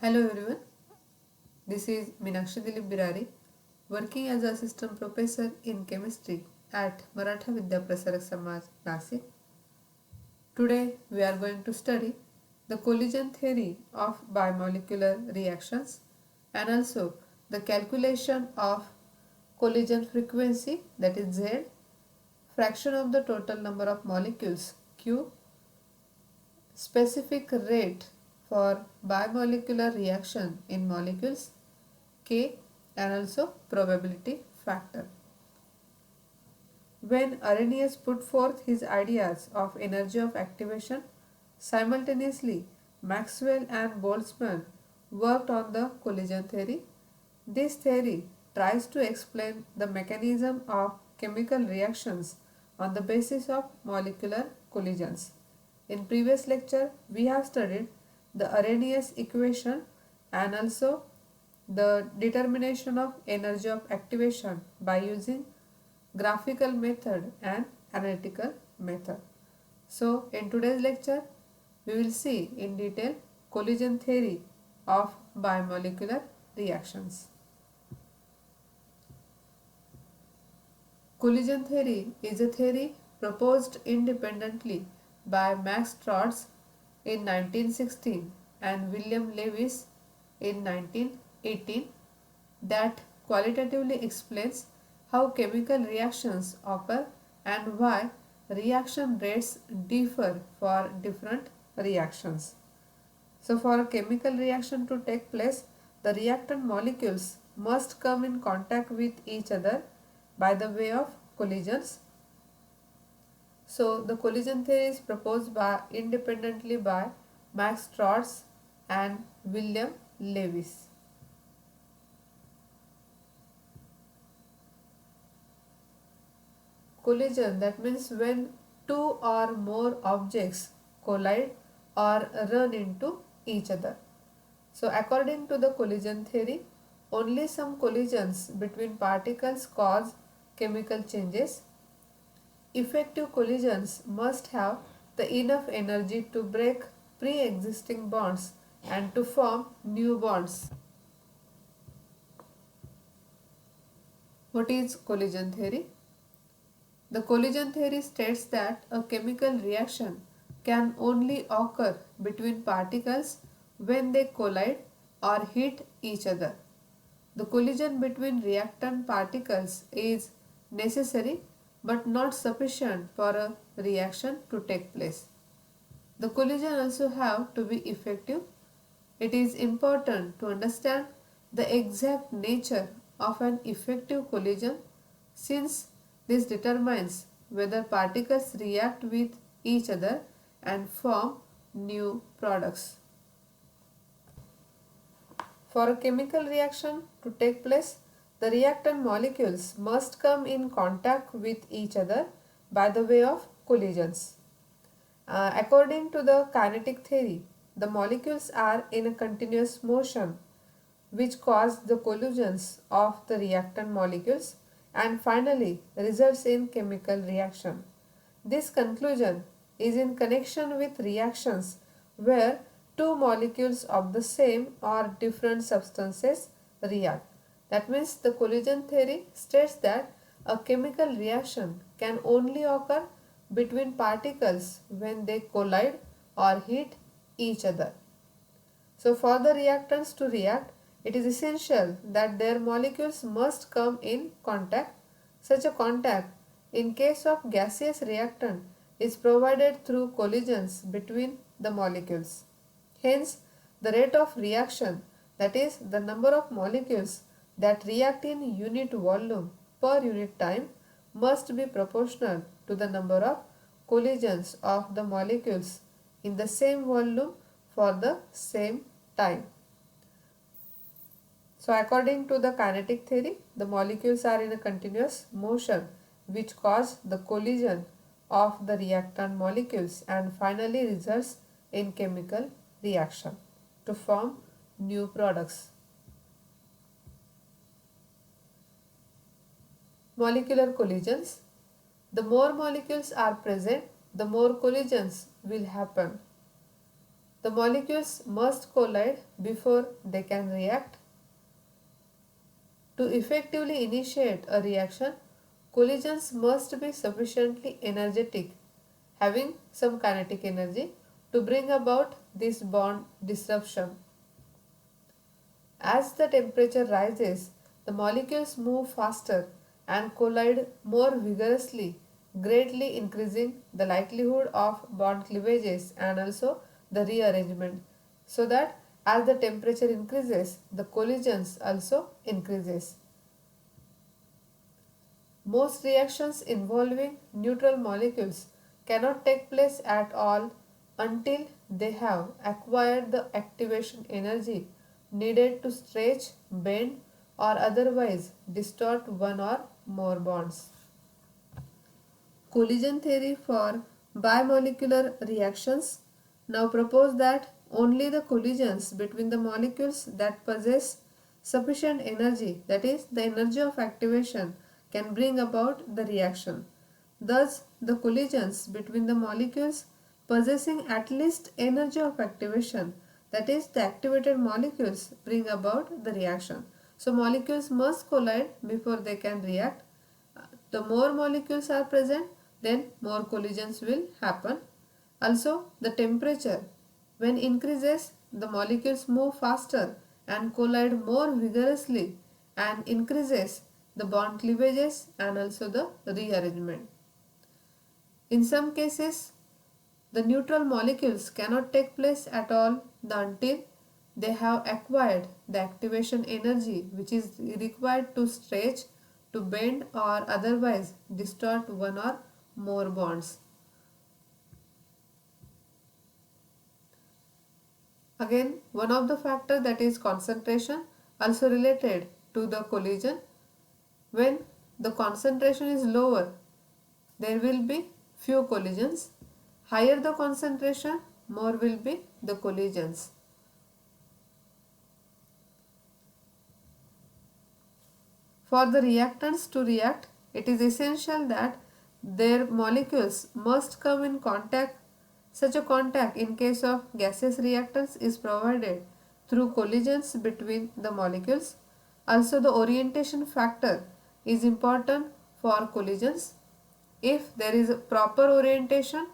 Hello everyone, this is Meenakshi Dilip Birari, working as assistant professor in chemistry at Maratha Vidya Prasarak Samaj, Nasik. Today we are going to study the collision theory of bimolecular reactions and also the calculation of collision frequency, that is Z, fraction of the total number of molecules Q, specific rate for bimolecular reaction in molecules K, and also probability factor. When Arrhenius put forth his ideas of energy of activation, simultaneously Maxwell and Boltzmann worked on the collision theory. This theory tries to explain the mechanism of chemical reactions on the basis of molecular collisions. In previous lecture, we have studied the Arrhenius equation and also the determination of energy of activation by using graphical method and analytical method. So, in today's lecture, we will see in detail collision theory of bimolecular reactions. Collision theory is a theory proposed independently by Max Strauss in 1916 and William Lewis in 1918 that qualitatively explains how chemical reactions occur and why reaction rates differ for different reactions. So, for a chemical reaction to take place, the reactant molecules must come in contact with each other by the way of collisions. So, the collision theory is proposed independently by Max Strauss and William Lewis. Collision, that means when two or more objects collide or run into each other. So, according to the collision theory, only some collisions between particles cause chemical changes. Effective collisions must have the enough energy to break pre-existing bonds and to form new bonds. What is collision theory? The collision theory states that a chemical reaction can only occur between particles when they collide or hit each other. The collision between reactant particles is necessary but not sufficient for a reaction to take place. The collision also have to be effective. It is important to understand the exact nature of an effective collision since this determines whether particles react with each other and form new products. For a chemical reaction to take place, the reactant molecules must come in contact with each other by the way of collisions. According to the kinetic theory, the molecules are in a continuous motion which cause the collisions of the reactant molecules and finally results in chemical reaction. This conclusion is in connection with reactions where two molecules of the same or different substances react. That means the collision theory states that a chemical reaction can only occur between particles when they collide or hit each other. So, for the reactants to react, it is essential that their molecules must come in contact. Such a contact, in case of gaseous reactant, is provided through collisions between the molecules. Hence, the rate of reaction, that is, the number of molecules that react in unit volume per unit time, must be proportional to the number of collisions of the molecules in the same volume for the same time. So, according to the kinetic theory, the molecules are in a continuous motion which cause the collision of the reactant molecules and finally results in chemical reaction to form new products. Molecular collisions. The more molecules are present, the more collisions will happen. The molecules must collide before they can react. To effectively initiate a reaction, collisions must be sufficiently energetic, having some kinetic energy, to bring about this bond disruption. As the temperature rises, the molecules move faster and collide more vigorously, greatly increasing the likelihood of bond cleavages and also the rearrangement. So that as the temperature increases, the collisions also increases. Most reactions involving neutral molecules cannot take place at all until they have acquired the activation energy needed to stretch, bend, or otherwise distort one or more bonds. Collision theory for bimolecular reactions now propose that only the collisions between the molecules that possess sufficient energy, that is, the energy of activation, can bring about the reaction. Thus, the collisions between the molecules possessing at least energy of activation, that is, the activated molecules, bring about the reaction. So, molecules must collide before they can react. The more molecules are present, then more collisions will happen. Also, the temperature, when increases, the molecules move faster and collide more vigorously, and increases the bond cleavages and also the rearrangement. In some cases, the neutral molecules cannot take place at all until they have acquired the activation energy which is required to stretch, to bend, or otherwise distort one or more bonds. Again, one of the factor, that is concentration, also related to the collision. When the concentration is lower, there will be few collisions. Higher the concentration, more will be the collisions. For the reactants to react, it is essential that their molecules must come in contact. Such a contact in case of gaseous reactants is provided through collisions between the molecules. Also, the orientation factor is important for collisions. If there is a proper orientation,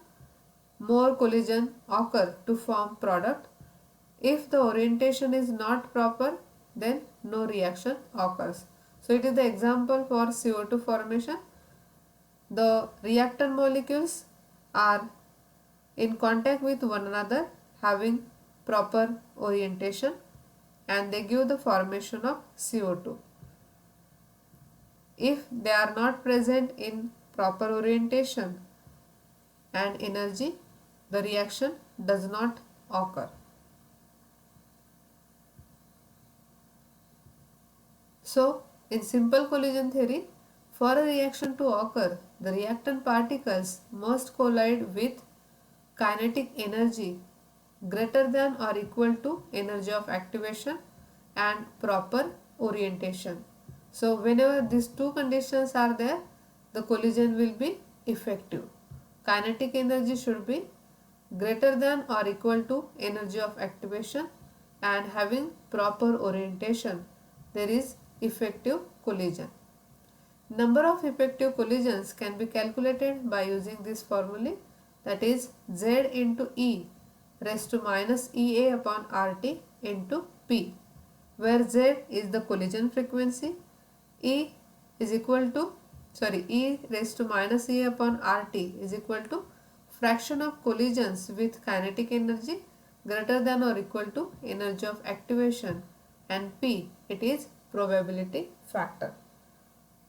more collision occur to form product. If the orientation is not proper, then no reaction occurs. So it is the example for CO2 formation. The reactant molecules are in contact with one another, having proper orientation, and they give the formation of CO2. If they are not present in proper orientation and energy, the reaction does not occur. So, in simple collision theory, for a reaction to occur, the reactant particles must collide with kinetic energy greater than or equal to energy of activation and proper orientation. So, whenever these two conditions are there, the collision will be effective. Kinetic energy should be greater than or equal to energy of activation and having proper orientation. There is effective collision. Number of effective collisions can be calculated by using this formula, that is Z into E raised to minus EA upon RT into P, where Z is the collision frequency, E is equal to E raised to minus EA upon RT is equal to fraction of collisions with kinetic energy greater than or equal to energy of activation, and P, it is probability factor.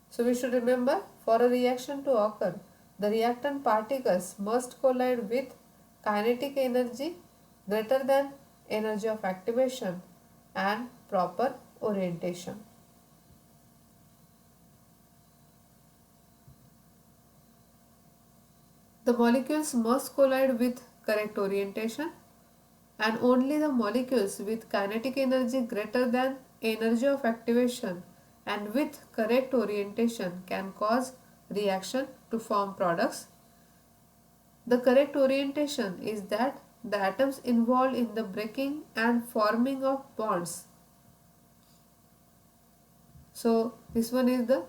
So we should remember, for a reaction to occur, the reactant particles must collide with kinetic energy greater than energy of activation and proper orientation. The molecules must collide with correct orientation, and only the molecules with kinetic energy greater than energy of activation and with correct orientation can cause reaction to form products. The correct orientation is that the atoms involved in the breaking and forming of bonds. So this one is the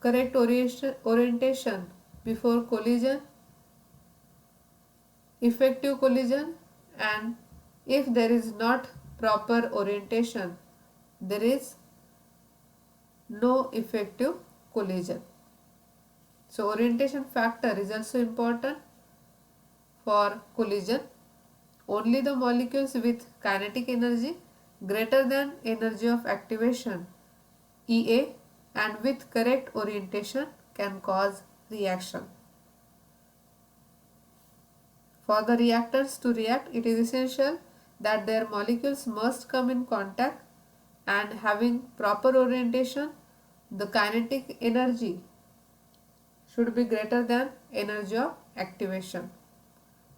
correct orientation before collision, effective collision, and if there is not proper orientation, there is no effective collision. So orientation factor is also important for collision. Only the molecules with kinetic energy greater than energy of activation EA and with correct orientation can cause reaction. For the reactors to react, it is essential that their molecules must come in contact, and having proper orientation, the kinetic energy should be greater than energy of activation.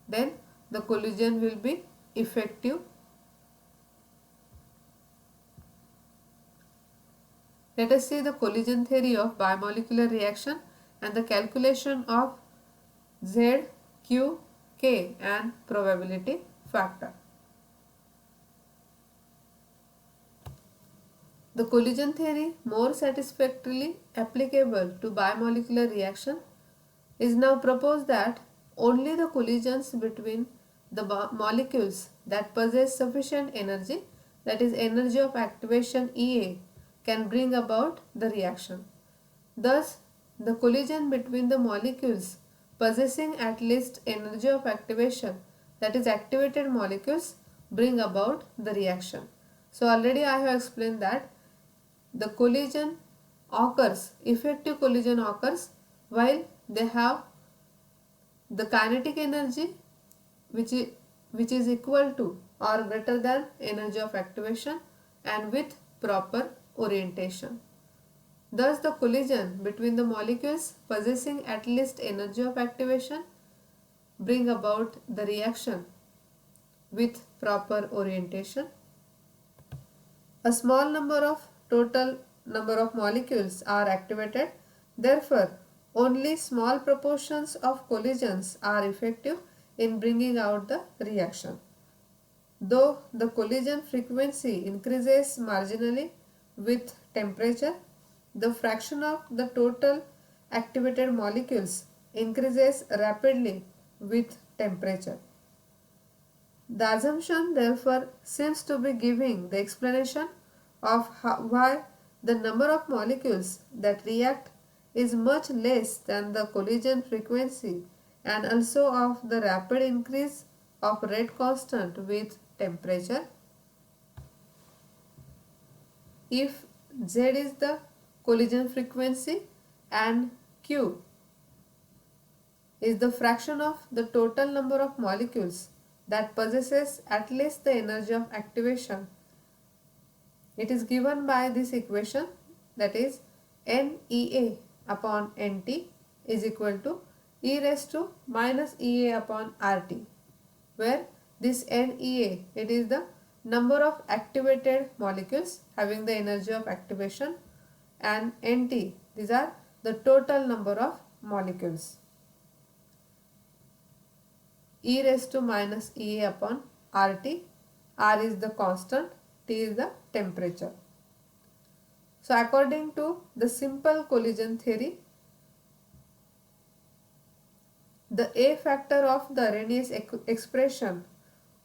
Then the collision will be effective. Let us see the collision theory of bimolecular reaction and the calculation of Z, Q, K and probability factor. The collision theory, more satisfactorily applicable to bimolecular reaction, is now proposed that only the collisions between the molecules that possess sufficient energy, that is energy of activation EA, can bring about the reaction. Thus, the collision between the molecules possessing at least energy of activation, that is activated molecules, bring about the reaction. So already I have explained that the collision occurs, effective collision occurs while they have the kinetic energy which is equal to or greater than energy of activation and with proper orientation. Thus the collision between the molecules possessing at least energy of activation bring about the reaction with proper orientation. A small number of total number of molecules are activated. Therefore, only small proportions of collisions are effective in bringing out the reaction. Though the collision frequency increases marginally with temperature, the fraction of the total activated molecules increases rapidly with temperature. The assumption therefore seems to be giving the explanation of why the number of molecules that react is much less than the collision frequency and also of the rapid increase of rate constant with temperature. If Z is the collision frequency and Q is the fraction of the total number of molecules that possesses at least the energy of activation, it is given by this equation, that is NEA upon NT is equal to e raised to minus EA upon RT, where this NEA, it is the number of activated molecules having the energy of activation, and NT, these are the total number of molecules. E raised to minus EA upon RT, R is the constant, T is the temperature. So according to the simple collision theory, the A factor of the Arrhenius expression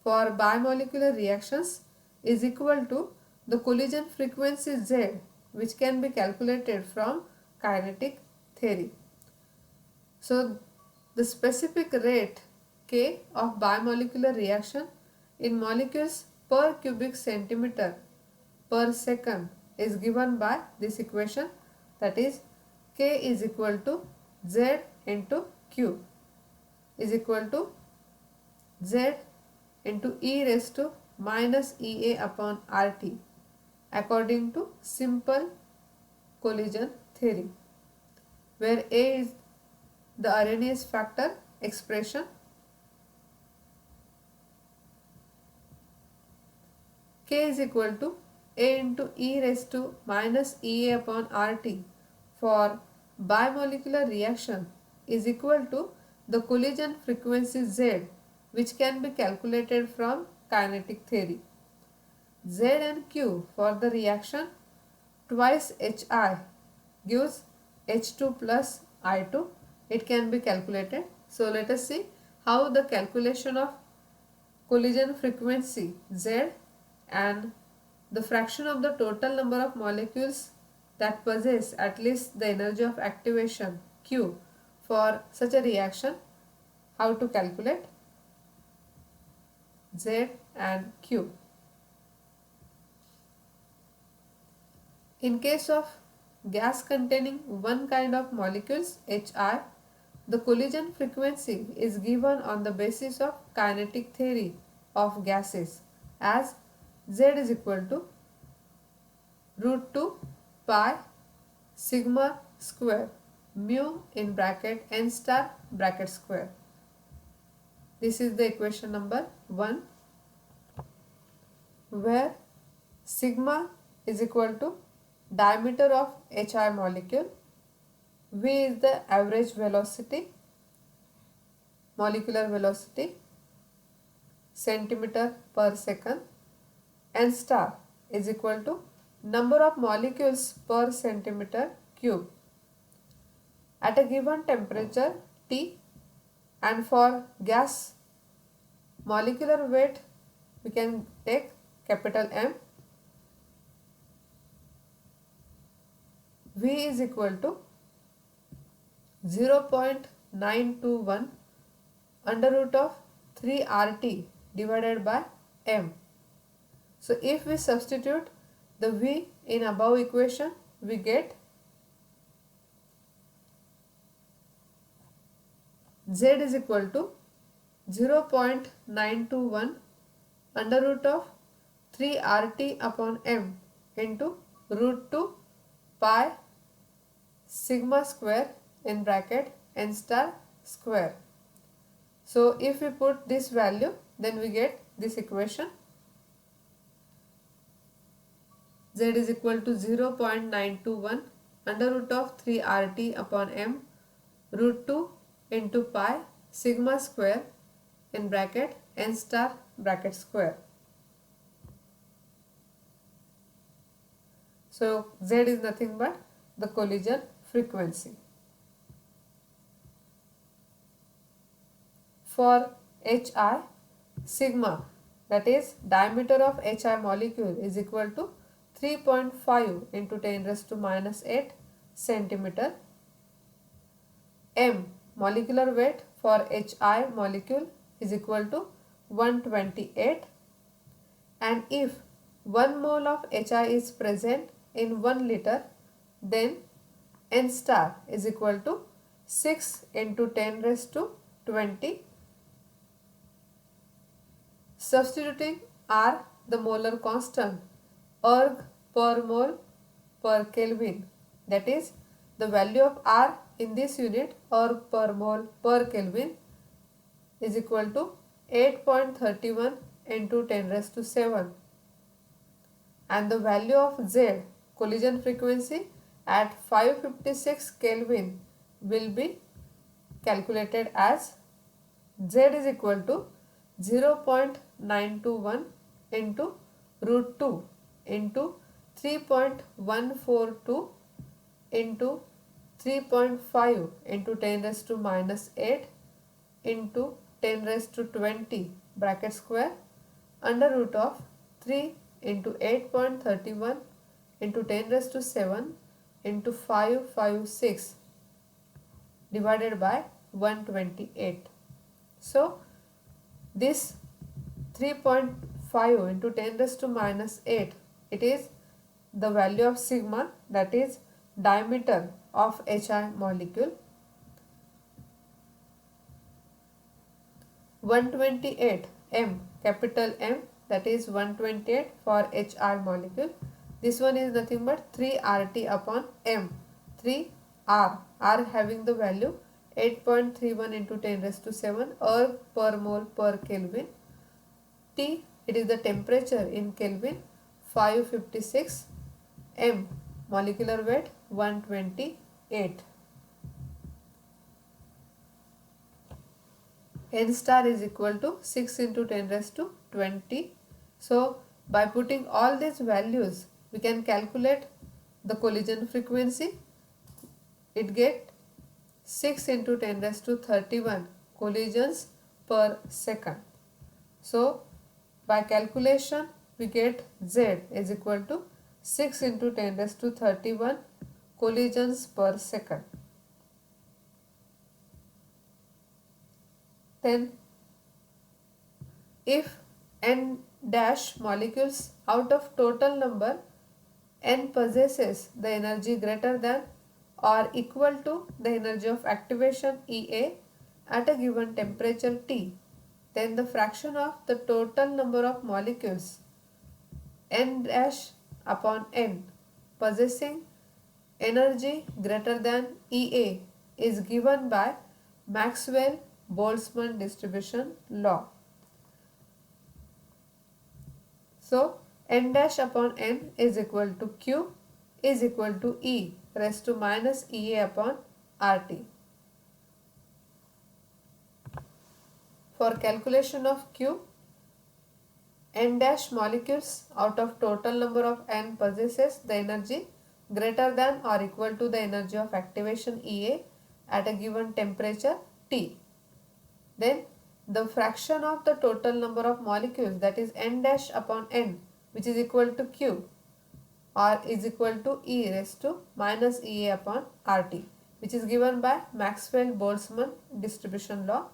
for bimolecular reactions is equal to the collision frequency Z, which can be calculated from kinetic theory. So the specific rate K of bimolecular reaction in molecules per cubic centimeter per second is given by this equation, that is K is equal to Z into Q is equal to Z into e raised to minus EA upon RT according to simple collision theory, where A is the Arrhenius factor expression, K is equal to A into e raised to minus EA upon RT for bimolecular reaction is equal to the collision frequency Z, which can be calculated from kinetic theory. Z and Q for the reaction twice Hi gives H2 plus I2. It can be calculated. So let us see how the calculation of collision frequency Z and the fraction of the total number of molecules that possess at least the energy of activation Q for such a reaction, how to calculate Z and Q. In case of gas containing one kind of molecules Hi, the collision frequency is given on the basis of kinetic theory of gases as Z is equal to root 2 pi sigma square mu in bracket n star bracket square. This is the equation number 1, where sigma is equal to diameter of Hi molecule, V is the average velocity, molecular velocity, centimeter per second, n star is equal to number of molecules per centimeter cube at a given temperature T, and for gas molecular weight we can take capital M. V is equal to 0.921 under root of 3 RT divided by M. So if we substitute the V in above equation, we get Z is equal to 0.921 under root of 3 RT upon M into root 2 pi sigma square in bracket n star square. So if we put this value, then we get this equation. Z is equal to 0.921 under root of 3 RT upon M root 2 into pi sigma square in bracket n star bracket square. So Z is nothing but the collision frequency. For Hi, sigma, that is diameter of Hi molecule, is equal to 3.5 into 10 raised to minus 8 centimeter. M, molecular weight for Hi molecule, is equal to 128, and if 1 mole of Hi is present in 1 liter, then n star is equal to 6 into 10 raised to 20. Substituting R, the molar constant, erg per mole per Kelvin, that is the value of R in this unit, erg per mole per Kelvin, is equal to 8.31 into 10 raised to 7, and the value of Z, collision frequency, at 556 Kelvin will be calculated as Z is equal to 0.921 into root 2 into 3.142 into 3.5 into 10 raised to minus 8 into 10 raised to 20 bracket square under root of 3 into 8.31 into 10 raised to 7 into 556 divided by 128. So this 3.5 into 10 raised to minus 8, it is the value of sigma, that is diameter of Hi molecule. 128 M, capital M, that is 128 for Hi molecule. This one is nothing but 3 RT upon M, 3 R having the value 8.31 into 10 raised to 7 erg per mole per Kelvin. T, it is the temperature in Kelvin, 556. M, molecular weight 128. n star is equal to 6 into 10 raised to 20. So by putting all these values we can calculate the collision frequency. It get 6 into 10 raised to 31 collisions per second. So by calculation we get Z is equal to 6 into 10 raised to 31 collisions per second. Then if n dash molecules out of total number n possesses the energy greater than or equal to the energy of activation EA at a given temperature T, then the fraction of the total number of molecules n dash upon n possessing energy greater than EA is given by Maxwell-Boltzmann distribution law. So n dash upon n is equal to Q is equal to E raised to minus EA upon RT. For calculation of Q, n dash molecules out of total number of n possesses the energy greater than or equal to the energy of activation EA at a given temperature T. Then the fraction of the total number of molecules, that is n dash upon n, which is equal to Q or is equal to E raised to minus EA upon RT, which is given by Maxwell-Boltzmann distribution law.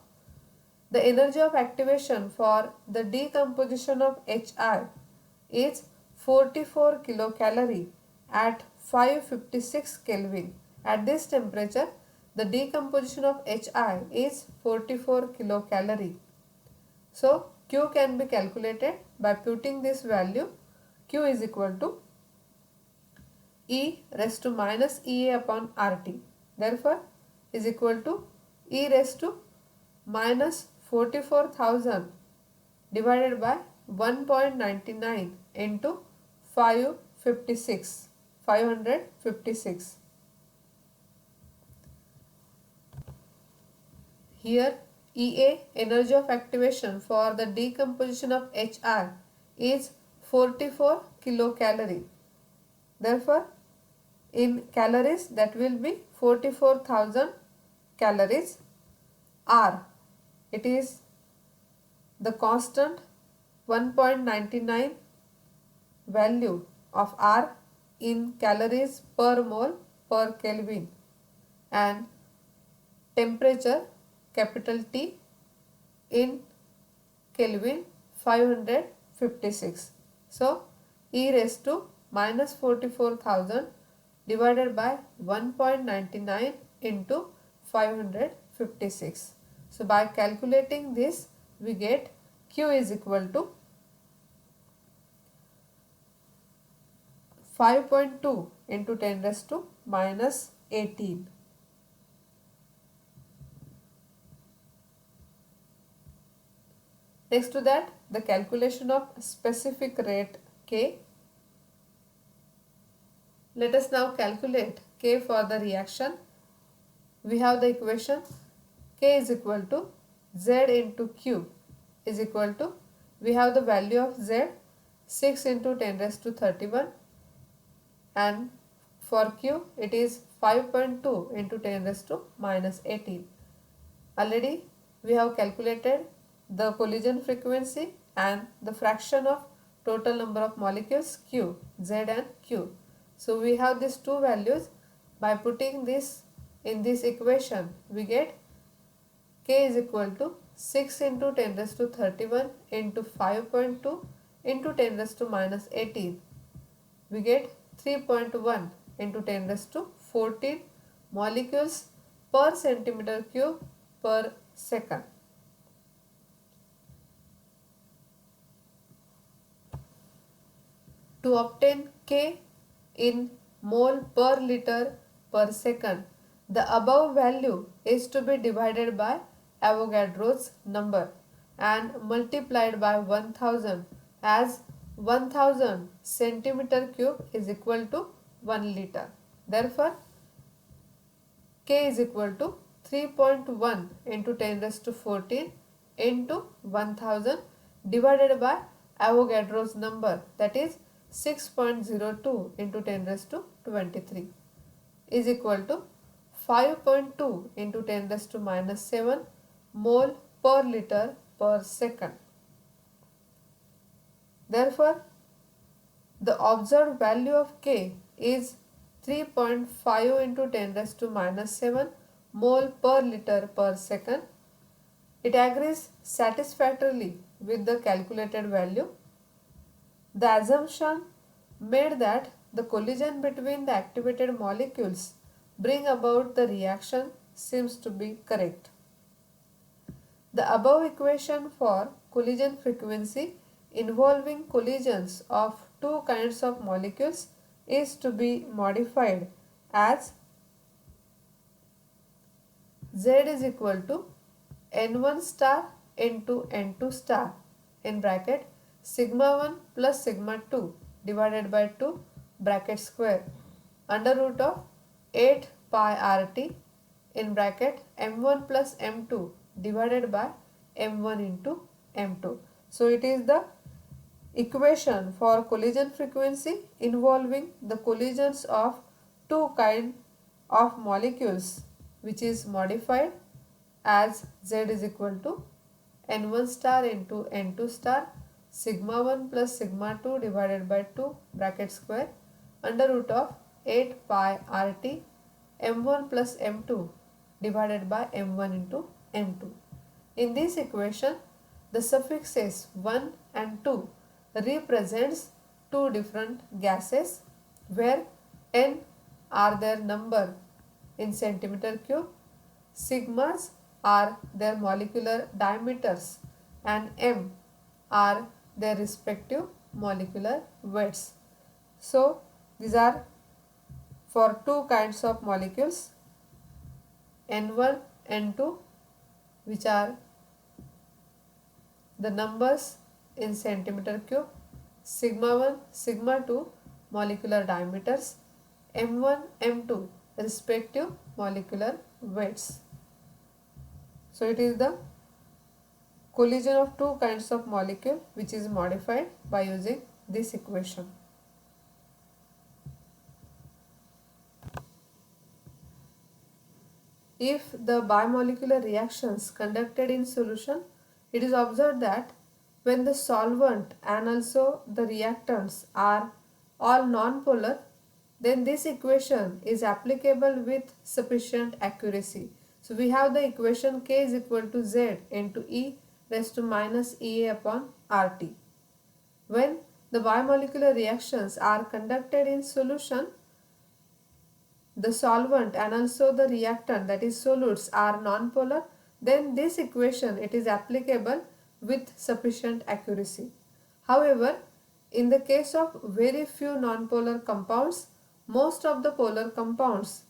The energy of activation for the decomposition of HI is 44 kilocalorie at 556 Kelvin. At this temperature, the decomposition of HI is 44 kilocalorie. So Q can be calculated by putting this value. Q is equal to E raised to minus EA upon RT. Therefore, is equal to E raised to minus 44,000 divided by 1.99 into 556. Here EA, energy of activation for the decomposition of HI, is 44 kilocalorie. Therefore, in calories that will be 44,000 calories. R, it is the constant 1.99 value of R in calories per mole per Kelvin, and temperature capital T in Kelvin 556. So E raised to minus 44,000 divided by 1.99 into 556. So by calculating this we get Q is equal to 5.2 into 10 raised to minus 18. Next to that, the calculation of specific rate K. Let us now calculate K for the reaction. We have the equation K is equal to Z into Q is equal to, we have the value of Z 6 into 10 raised to 31, and for Q it is 5.2 into 10 raised to minus 18. Already we have calculated the collision frequency and the fraction of total number of molecules Q, Z and Q. So we have these two values. By putting this in this equation we get K is equal to 6 into 10 raised to 31 into 5.2 into 10 raised to minus 18. We get 3.1 into 10 raised to 14 molecules per centimeter cube per second. To obtain K in mole per liter per second, the above value is to be divided by Avogadro's number and multiplied by 1000, as 1000 centimeter cube is equal to 1 liter. Therefore, K is equal to 3.1 into 10 raised to 14 into 1000 divided by Avogadro's number, that is 6.02 into 10 raised to 23 is equal to 5.2 into 10 raised to minus 7 mole per liter per second. Therefore, the observed value of K is 3.5 into 10 raised to minus 7 mole per liter per second. It agrees satisfactorily with the calculated value. The assumption made that the collision between the activated molecules bring about the reaction seems to be correct. The above equation for collision frequency involving collisions of two kinds of molecules is to be modified as Z is equal to N1 star into N2 star in bracket sigma 1 plus sigma 2 divided by 2 bracket square under root of 8 pi RT in bracket M1 plus M2 divided by M1 into M2. So it is the equation for collision frequency involving the collisions of two kinds of molecules, which is modified as Z is equal to N1 star into N2 star sigma 1 plus sigma 2 divided by 2 bracket square under root of 8 pi RT M1 plus M2 divided by M1 into M2. In this equation, the suffixes 1 and 2 represents two different gases where N are their number in centimeter cube, sigmas are their molecular diameters, and M are their respective molecular weights. So these are for two kinds of molecules, N1, N2, which are the numbers in centimeter cube, sigma 1, sigma 2 molecular diameters, M1, M2 respective molecular weights. So it is the collision of two kinds of molecule which is modified by using this equation. If the bimolecular reactions conducted in solution, it is observed that when the solvent and also the reactants are all non-polar, then this equation is applicable with sufficient accuracy. So we have the equation K is equal to Z into E raised to minus EA upon RT. When the bimolecular reactions are conducted in solution, the solvent and also the reactant, that is solutes, are non-polar, then this equation it is applicable with sufficient accuracy. However, in the case of very few non-polar compounds, most of the polar compounds,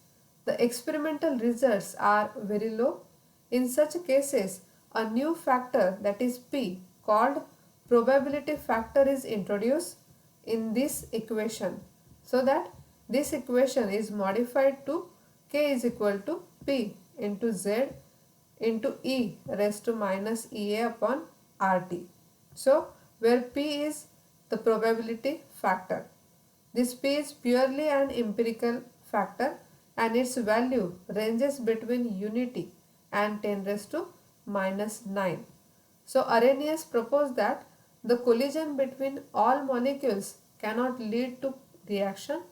the experimental results are very low. In such cases, a new factor, that is P, called probability factor, is introduced in this equation, so that this equation is modified to K is equal to P into Z into E raised to minus EA upon RT. So where P is the probability factor. This P is purely an empirical factor and its value ranges between unity and 10 raised to minus 9. So Arrhenius proposed that the collision between all molecules cannot lead to reaction,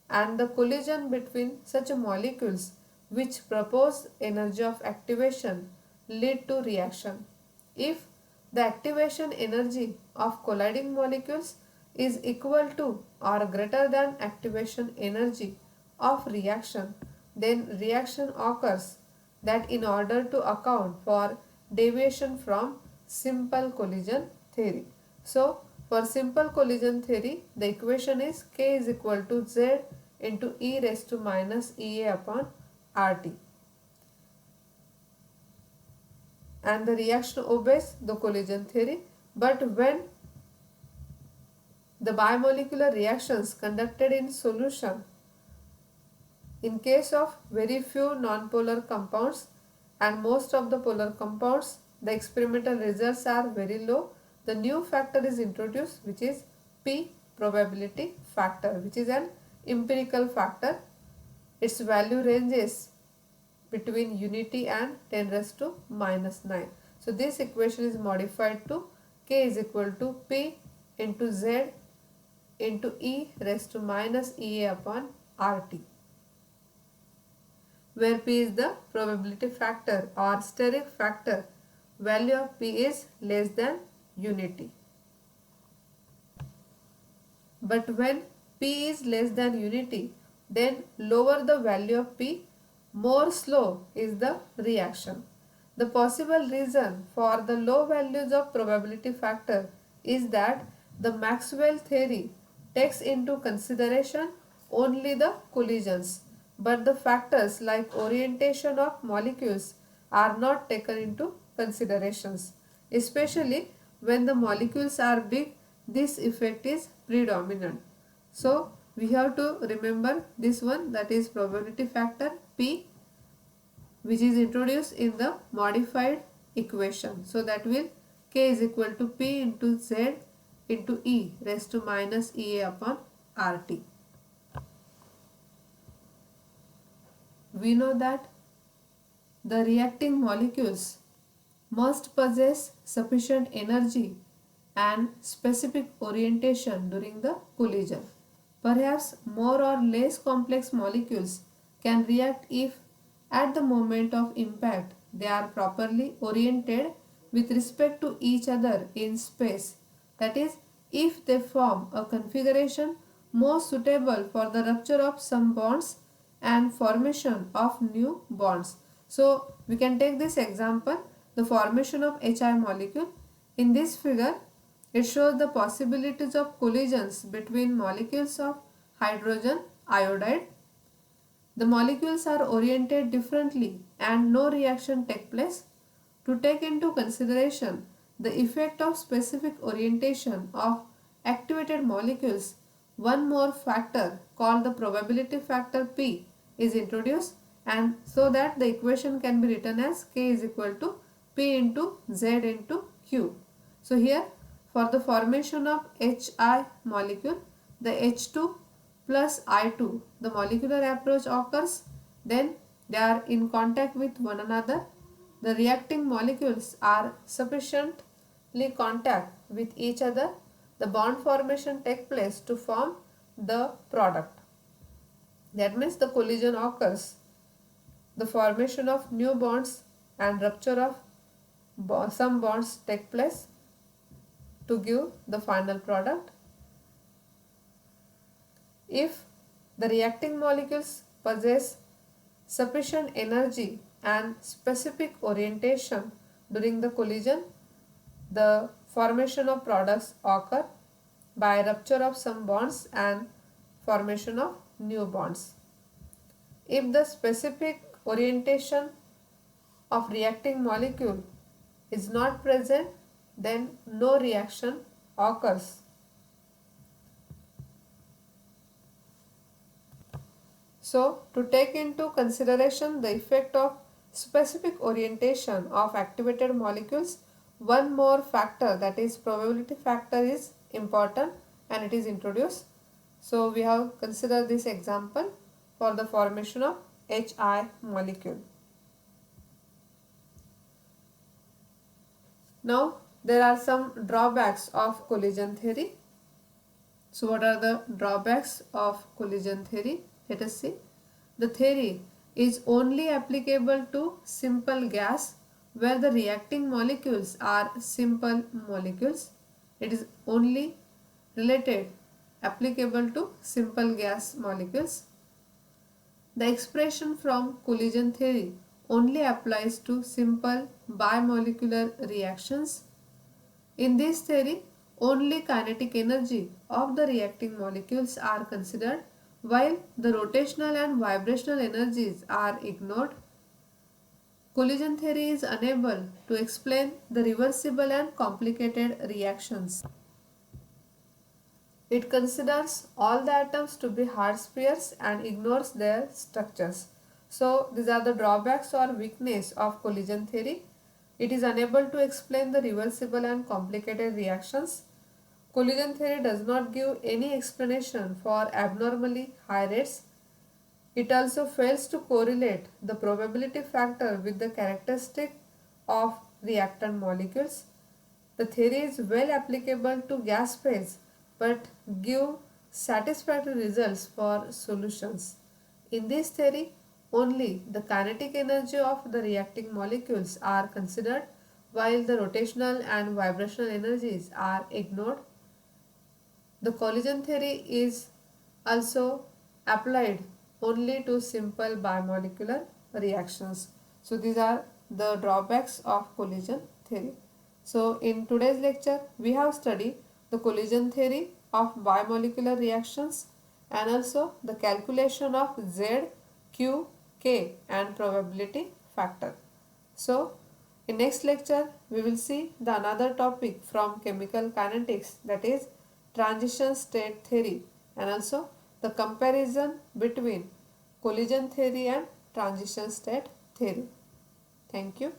and the collision between such molecules which propose energy of activation lead to reaction. If the activation energy of colliding molecules is equal to or greater than activation energy of reaction, then reaction occurs, that in order to account for deviation from simple collision theory. So for simple collision theory, the equation is K is equal to Z into E raised to minus EA upon RT, and the reaction obeys the collision theory. But when the bimolecular reactions conducted in solution, in case of very few non-polar compounds and most of the polar compounds, the experimental results are very low, the new factor is introduced, which is P, probability factor, which is an empirical factor. Its value ranges between unity and 10 raised to minus 9. So this equation is modified to K is equal to P into Z into E raised to minus EA upon RT, where P is the probability factor or steric factor. Value of P is less than unity. But when P is less than unity, then lower the value of P, more slow is the reaction. The possible reason for the low values of probability factor is that the Maxwell theory takes into consideration only the collisions, but the factors like orientation of molecules are not taken into considerations. Especially when the molecules are big, this effect is predominant. So we have to remember this one, that is probability factor P, which is introduced in the modified equation. So that will K is equal to P into Z into E raised to minus EA upon RT. We know that the reacting molecules must possess sufficient energy and specific orientation during the collision. Perhaps more or less complex molecules can react if at the moment of impact they are properly oriented with respect to each other in space. That is, if they form a configuration most suitable for the rupture of some bonds and formation of new bonds. So we can take this example, the formation of HI molecule. In this figure, it shows the possibilities of collisions between molecules of hydrogen iodide. The molecules are oriented differently and no reaction takes place. To take into consideration the effect of specific orientation of activated molecules, one more factor called the probability factor P is introduced, and so that the equation can be written as K is equal to P into Z into Q. So here for the formation of HI molecule, the H2 plus I2, the molecular approach occurs, then they are in contact with one another. The reacting molecules are sufficiently contact with each other. The bond formation takes place to form the product. That means the collision occurs. The formation of new bonds and rupture of some bonds take place to give the final product. If the reacting molecules possess sufficient energy and specific orientation during the collision, the formation of products occur by rupture of some bonds and formation of new bonds. If the specific orientation of reacting molecule is not present, then no reaction occurs. So, to take into consideration the effect of specific orientation of activated molecules, one more factor, that is probability factor, is important and it is introduced. So, we have considered this example for the formation of HI molecule. Now, there are some drawbacks of collision theory. So, what are the drawbacks of collision theory? Let us see. The theory is only applicable to simple gas where the reacting molecules are simple molecules. It is only applicable to simple gas molecules. The expression from collision theory only applies to simple bimolecular reactions. In this theory, only kinetic energy of the reacting molecules are considered, while the rotational and vibrational energies are ignored. Collision theory is unable to explain the reversible and complicated reactions. It considers all the atoms to be hard spheres and ignores their structures. So, these are the drawbacks or weakness of collision theory. It is unable to explain the reversible and complicated reactions. Collision theory does not give any explanation for abnormally high rates. It also fails to correlate the probability factor with the characteristic of reactant molecules. The theory is well applicable to gas phase but give satisfactory results for solutions. In this theory, only the kinetic energy of the reacting molecules are considered while the rotational and vibrational energies are ignored. The collision theory is also applied only to simple bimolecular reactions. So these are the drawbacks of collision theory. So in today's lecture we have studied the collision theory of bimolecular reactions and also the calculation of Z, Q, K and probability factor. So in next lecture we will see the another topic from chemical kinetics, that is transition state theory, and also the comparison between collision theory and transition state theory. Thank you.